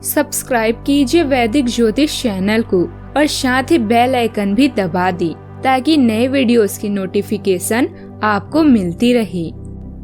Subscribe कीजिए वैदिक ज्योतिष चैनल को और साथ ही बेल आइकन भी दबा दी ताकि नए वीडियोस की नोटिफिकेशन आपको मिलती रहे।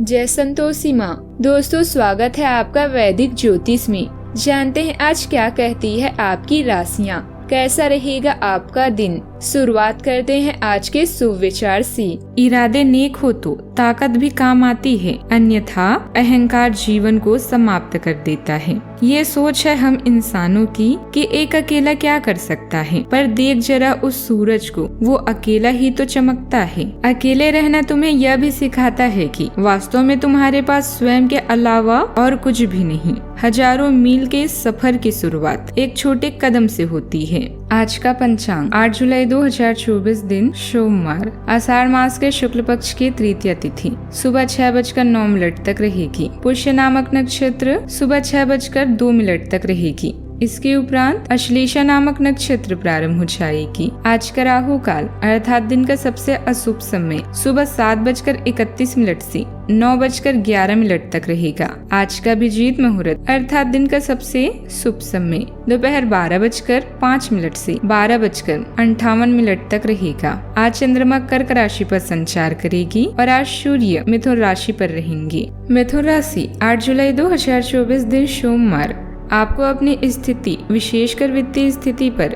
जय संतोषी माँ। दोस्तों, स्वागत है आपका वैदिक ज्योतिष में। जानते हैं आज क्या कहती है आपकी राशियाँ, कैसा रहेगा आपका दिन। शुरुआत करते हैं आज के शुभ विचार से। इरादे नेक हो तो ताकत भी काम आती है, अन्यथा अहंकार जीवन को समाप्त कर देता है। ये सोच है हम इंसानों की कि एक अकेला क्या कर सकता है, पर देख जरा उस सूरज को, वो अकेला ही तो चमकता है। अकेले रहना तुम्हें यह भी सिखाता है कि वास्तव में तुम्हारे पास स्वयं के अलावा और कुछ भी नहीं। हजारों मील के सफर की शुरुआत एक छोटे कदम से होती है। आज का पंचांग 8 जुलाई 2024 दिन सोमवार, आषाढ़ मास के शुक्ल पक्ष की तृतीया तिथि सुबह 6:09 तक रहेगी। पुष्य नामक नक्षत्र सुबह 6:02 तक रहेगी। इसके उपरांत अश्लेषा नामक नक्षत्र प्रारंभ हो जाएगी। आज का राहु काल अर्थात दिन का सबसे अशुभ समय सुबह 7:31 से 9:11 तक रहेगा। आज का अभिजीत मुहूर्त अर्थात दिन का सबसे शुभ समय दोपहर 12:05 से 12:58 तक रहेगा। आज चंद्रमा कर्क राशि पर संचार करेगी और आज सूर्य मिथुन राशि पर रहेंगे। मिथुन राशि 8 जुलाई 2024 दिन सोमवार। आपको अपनी स्थिति, विशेषकर वित्तीय स्थिति पर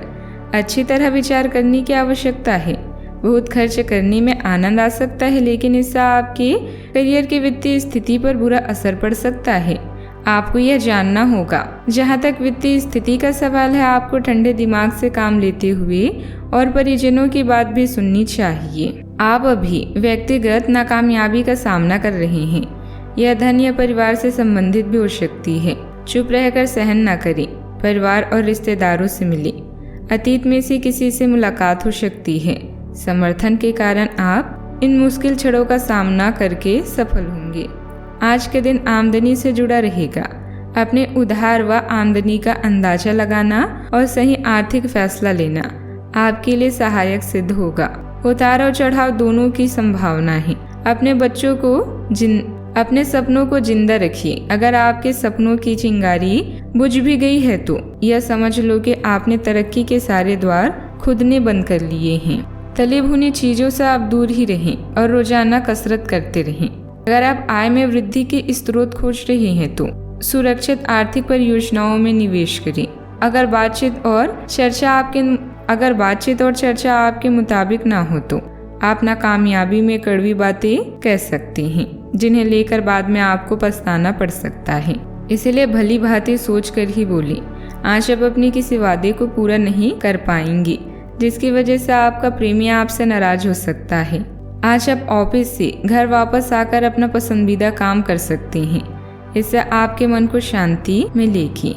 अच्छी तरह विचार करने की आवश्यकता है। बहुत खर्च करने में आनंद आ सकता है, लेकिन इससे आपके करियर की वित्तीय स्थिति पर बुरा असर पड़ सकता है। आपको यह जानना होगा। जहां तक वित्तीय स्थिति का सवाल है, आपको ठंडे दिमाग से काम लेते हुए और परिजनों की बात भी सुननी चाहिए। आप अभी व्यक्तिगत नाकामयाबी का सामना कर रहे हैं। यह धन या परिवार से संबंधित भी हो सकती है। चुप रहकर सहन न करें। परिवार और रिश्तेदारों से मिलें। अतीत में से किसी से मुलाकात हो सकती है। समर्थन के कारण आप इन मुश्किल क्षणों का सामना करके सफल होंगे। आज के दिन आमदनी से जुड़ा रहेगा। अपने उधार व आमदनी का अंदाजा लगाना और सही आर्थिक फैसला लेना आपके लिए सहायक सिद्ध होगा। उतार और चढ़ाव दोनों की संभावना है। अपने सपनों को जिंदा रखिए। अगर आपके सपनों की चिंगारी बुझ भी गई है तो यह समझ लो कि आपने तरक्की के सारे द्वार खुद ने बंद कर लिए हैं। तली भुनी चीजों से आप दूर ही रहें और रोजाना कसरत करते रहें। अगर आप आय में वृद्धि के स्रोत खोज रहे हैं तो सुरक्षित आर्थिक परियोजनाओं में निवेश करें। अगर बातचीत और चर्चा आपके मुताबिक ना हो तो आप नाकामयाबी में कड़वी बातें कह सकते हैं, जिन्हें लेकर बाद में आपको पछताना पड़ सकता है। इसलिए भली भांति सोच कर ही बोले। आज आप अपने किसी वादे को पूरा नहीं कर पाएंगे, जिसकी वजह से आपका प्रेमी आपसे नाराज हो सकता है। आज आप ऑफिस से घर वापस आकर अपना पसंदीदा काम कर सकते हैं। इससे आपके मन को शांति मिलेगी।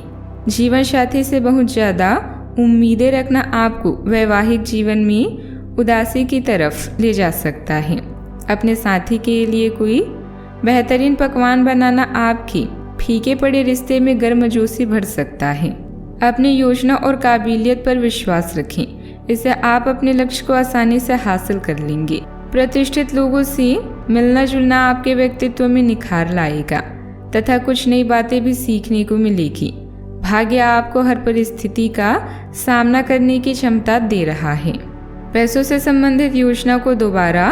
जीवन साथी से बहुत ज्यादा उम्मीदें रखना आपको वैवाहिक जीवन में उदासी की तरफ ले जा सकता है। अपने साथी के लिए कोई बेहतरीन पकवान बनाना आपकी फीके पड़े रिश्ते में गर्मजोशी भर सकता है। अपनी योजना और काबिलियत पर विश्वास रखें। इससे आप अपने लक्ष्य को आसानी से हासिल कर लेंगे। प्रतिष्ठित लोगों से मिलना जुलना आपके व्यक्तित्व में निखार लाएगा तथा कुछ नई बातें भी सीखने को मिलेगी। भाग्य आपको हर परिस्थिति का सामना करने की क्षमता दे रहा है। पैसों से संबंधित योजना को दोबारा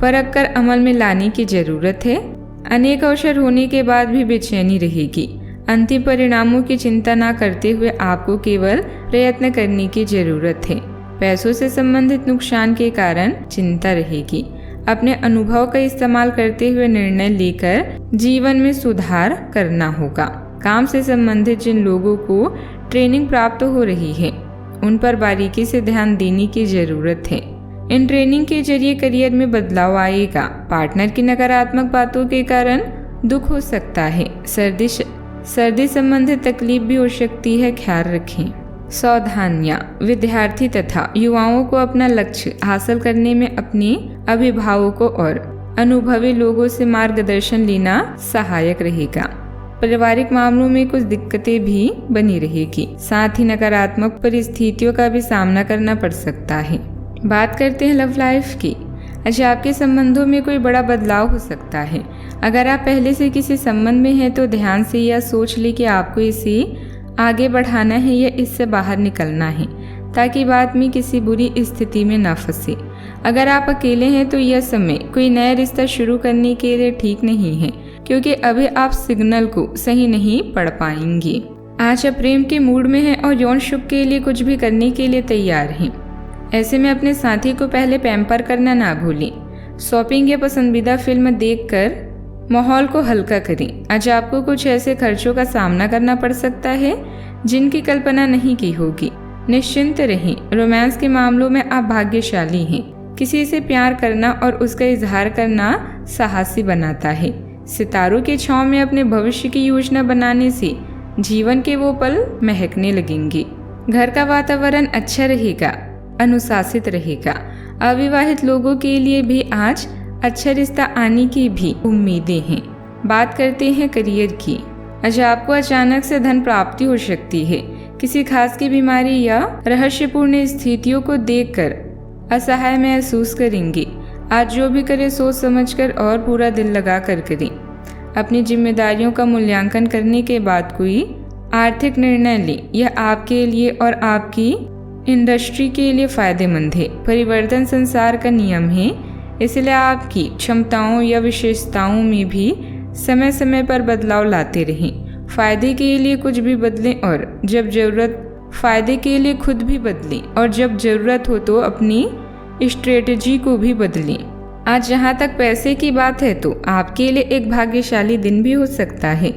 परख कर अमल में लाने की जरूरत है। अनेक अवसर होने के बाद भी बेचैनी रहेगी। अंतिम परिणामों की चिंता न करते हुए आपको केवल प्रयत्न करने की जरूरत है। पैसों से संबंधित नुकसान के कारण चिंता रहेगी। अपने अनुभव का इस्तेमाल करते हुए निर्णय लेकर जीवन में सुधार करना होगा। काम से संबंधित जिन लोगों को ट्रेनिंग प्राप्त हो रही है, उन पर बारीकी से ध्यान देने की जरूरत है। इन ट्रेनिंग के जरिए करियर में बदलाव आएगा। पार्टनर की नकारात्मक बातों के कारण दुख हो सकता है। सर्दी संबंधित तकलीफ भी हो सकती है, ख्याल रखें। सावधानियां। विद्यार्थी तथा युवाओं को अपना लक्ष्य हासिल करने में अपने अभिभावकों और अनुभवी लोगों से मार्गदर्शन लेना सहायक रहेगा। पारिवारिक मामलों में कुछ दिक्कतें भी बनी रहेगी। साथ ही नकारात्मक परिस्थितियों का भी सामना करना पड़ सकता है। बात करते हैं लव लाइफ की। अच्छा, आपके संबंधों में कोई बड़ा बदलाव हो सकता है। अगर आप पहले से किसी संबंध में हैं तो ध्यान से यह सोच ले कि आपको इसे आगे बढ़ाना है या इससे बाहर निकलना है, ताकि बाद में किसी बुरी स्थिति में ना फंसे। अगर आप अकेले हैं तो यह समय कोई नया रिश्ता शुरू करने के लिए ठीक नहीं है, क्योंकि अभी आप सिग्नल को सही नहीं पढ़ पाएंगे। आज आप प्रेम के मूड में हैं और यौन सुख के लिए कुछ भी करने के लिए तैयार हैं। ऐसे में अपने साथी को पहले पैम्पर करना ना भूलें। शॉपिंग या पसंदीदा फिल्म देखकर माहौल को हल्का करें। आज आपको कुछ ऐसे खर्चों का सामना करना पड़ सकता है जिनकी कल्पना नहीं की होगी। निश्चिंत रहें, रोमांस के मामलों में आप भाग्यशाली हैं। किसी से प्यार करना और उसका इजहार करना साहसी बनाता है। सितारों के छांव में अपने भविष्य की योजना बनाने से जीवन के वो पल महकने लगेंगे। घर का वातावरण अच्छा रहेगा, अनुशासित रहेगा। अविवाहित लोगों के लिए भी आज अच्छा रिश्ता आने की भी उम्मीदें हैं। बात करते हैं करियर की। आज आपको अचानक से धन प्राप्ति हो सकती है। किसी खास की बीमारी या रहस्यपूर्ण स्थितियों को देखकर असहाय महसूस करेंगे। आज जो भी करें सोच समझकर और पूरा दिल लगा कर करें। अपनी जिम्मेदारियों का मूल्यांकन करने के बाद कोई आर्थिक निर्णय लें। यह आपके लिए और आपकी इंडस्ट्री के लिए फायदेमंद है। परिवर्तन संसार का नियम है, इसलिए आपकी क्षमताओं या विशेषताओं में भी समय समय पर बदलाव लाते रहें। फायदे के लिए कुछ भी बदलें और जब जरूरत फायदे के लिए खुद भी बदलें और जब जरूरत हो तो अपनी स्ट्रेटजी को भी बदलें। आज जहाँ तक पैसे की बात है तो आपके लिए एक भाग्यशाली दिन भी हो सकता है।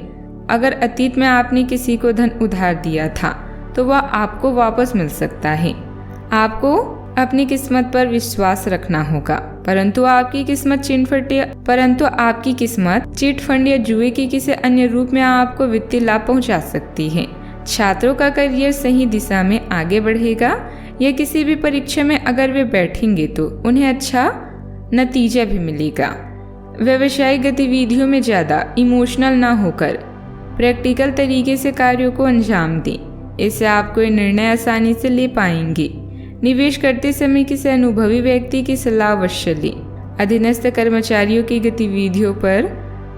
अगर अतीत में आपने किसी को धन उधार दिया था तो वह आपको वापस मिल सकता है। आपको अपनी किस्मत पर विश्वास रखना होगा, परंतु आपकी किस्मत चिट फंड या जुए के किसी अन्य रूप में आपको वित्तीय लाभ पहुंचा सकती है। छात्रों का करियर सही दिशा में आगे बढ़ेगा या किसी भी परीक्षा में अगर वे बैठेंगे तो उन्हें अच्छा नतीजा भी मिलेगा। व्यवसायिक गतिविधियों में ज़्यादा इमोशनल ना होकर प्रैक्टिकल तरीके से कार्यों को अंजाम दें। इससे आप कोई निर्णय आसानी से ले पाएंगे। निवेश करते समय किसी अनुभवी व्यक्ति की सलाह अवश्य लें। अधीनस्थ कर्मचारियों की गतिविधियों पर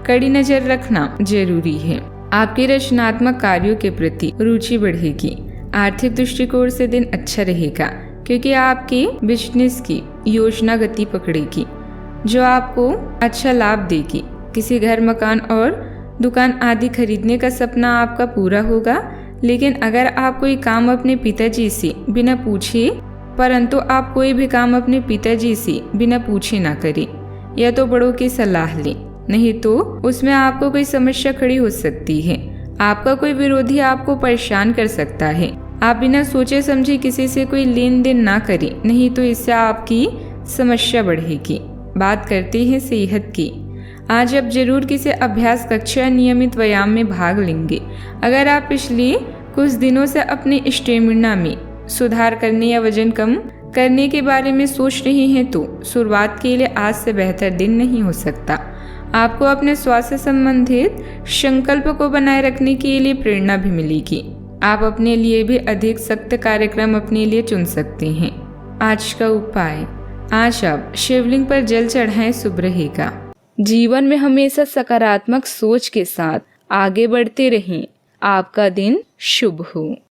कड़ी नजर रखना जरूरी है। आपके रचनात्मक कार्यों के प्रति रुचि बढ़ेगी। आर्थिक दृष्टिकोण से दिन अच्छा रहेगा, क्योंकि आपके बिजनेस की योजना गति पकड़ेगी जो आपको अच्छा लाभ देगी। किसी घर, मकान और दुकान आदि खरीदने का सपना आपका पूरा होगा। लेकिन अगर आप कोई काम अपने पिताजी से बिना पूछे बिना पूछे ना करें, या तो बड़ों की सलाह लें, नहीं तो उसमें आपको कोई समस्या खड़ी हो सकती है। आपका कोई विरोधी आपको परेशान कर सकता है। आप बिना सोचे समझे किसी से कोई लेन देन ना करें, नहीं तो इससे आपकी समस्या बढ़ेगी। बात करते हैं सेहत की। आज आप जरूर किसी अभ्यास कक्षा नियमित व्यायाम में भाग लेंगे। अगर आप पिछले कुछ दिनों से अपने स्टेमिना में सुधार करने या वजन कम करने के बारे में सोच रहे हैं तो शुरुआत के लिए आज से बेहतर दिन नहीं हो सकता। आपको अपने स्वास्थ्य संबंधित संकल्प को बनाए रखने के लिए प्रेरणा भी मिलेगी। आप अपने लिए भी अधिक सख्त कार्यक्रम अपने लिए चुन सकते हैं। आज का उपाय, आज आप शिवलिंग पर जल चढ़ाएं, शुभ रहेगा। जीवन में हमेशा सकारात्मक सोच के साथ आगे बढ़ते रहें। आपका दिन शुभ हो।